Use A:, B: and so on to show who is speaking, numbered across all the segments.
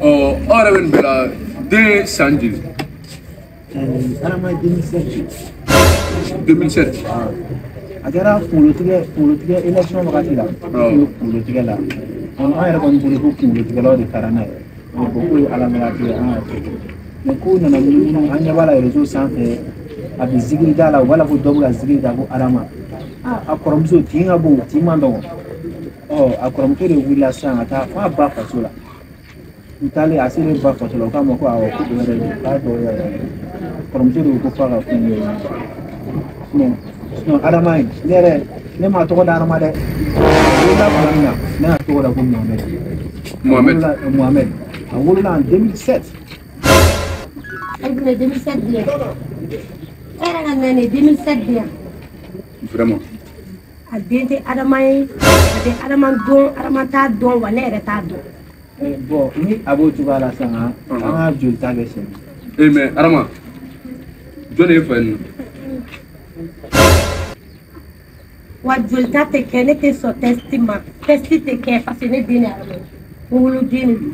A: Oh, ora ben bela de Sanjil.
B: Ana ma 2007.
A: 2007.
B: Agora politique élection wakati la. Politique la. On a yɛrɛ kɔni bolo ko kungotigɛlaw de taara n'a ye. Ko ye ala mala tigɛ an yɛrɛ. Mais ko nana munumunu an ɲɛ b'a la réseau sanfɛ a bɛ zikiri da la u b'a la ko dɔ bɛ ka zikiri da ko Adama. A kɔrɔmuso tin ka bon tin man dɔgɔ. A kɔrɔmuso de wulila sisan ka taa f'a ba faso la. U taalen a selen ba faso la u k'a ma ko awɔ ko dɔ wɛrɛ de k'a dɔw yɛrɛ. Kɔrɔmuso de ko f'a ka kun ye. Sinon Adama in ne yɛrɛ ne ma tɔgɔ da Adama dɛ. Ne y'a tɔgɔ da ko Mohamed. A wolola en 2007.
C: Elle voulait 2007 bien. Elle a gagné 2007 bien.
A: Vraiment.
C: A den tɛ Adama ye, a tɛ Adama dɔn, Adama t'a dɔn wa ne yɛrɛ t'a dɔn.
B: Bon ni a b'o cogoya la sisan an ka jolita kɛ sen.
A: Mais Adama, jɔn de ye fa yen nɔ?
C: Wa jolita tɛ kɛ ne tɛ sɔn test ma, test tɛ kɛ parce que ne den ye Adama ye. N wolo den de don,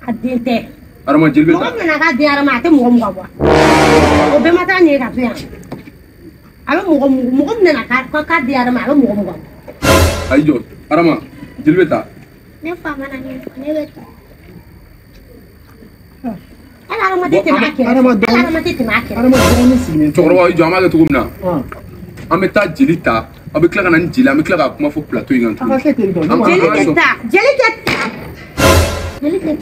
C: a den tɛ.
A: Adama jeli bɛ ta.
C: Mɔgɔ nana k'a den Adama a tɛ mɔgɔ mugan bɔ. O bɛɛ ma taa ɲɛ ka to yan. A bɛ mɔgɔ min nana k'a den Adama a bɛ mɔgɔ mugan bɔ.
A: Ayi jɔ, Adama jeli bɛ ta.
C: Ne fa mana min fɔ ne bɛ taa. Ala Adama tɛ tɛmɛ a kɛrɛfɛ. Ala Adama tɛ tɛmɛ a kɛrɛfɛ.
B: Adama dɔgɔnin sigilen tɛ.
A: Cɛkɔrɔba jɔ an b'a kɛ cogo min na. An bɛ taa jeli ta. A bɛ tila ka na ni jeli an bɛ tila ka kuma fɔ plateau in kan tuguni.
C: Jeli tɛ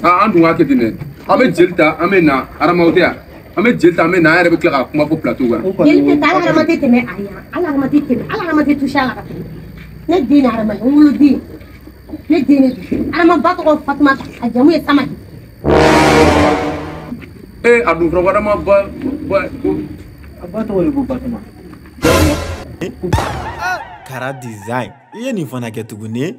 C: taa.
A: An dun k'a kɛ ten dɛ. An bɛ jeli ta an bɛ na Adama o tɛ yan. An bɛ jeli ta an bɛ na an yɛrɛ bɛ tila ka kuma fɔ plateau kan.
C: Jeli tɛ taa Ala Adama tɛ tɛmɛ a yan. Ala Adama tɛ tɛmɛ. Ala Adama tɛ touché a la ka tɛmɛ. Ne den Adama ye n wolo den. Ne den de don. Adama ba tɔgɔ Fatumata a jamu ye Samake.
A: A dun fɔra ko Adama ba
B: a ba tɔgɔ de ko Batuma.
D: Kara design i ye nin fana kɛ tuguni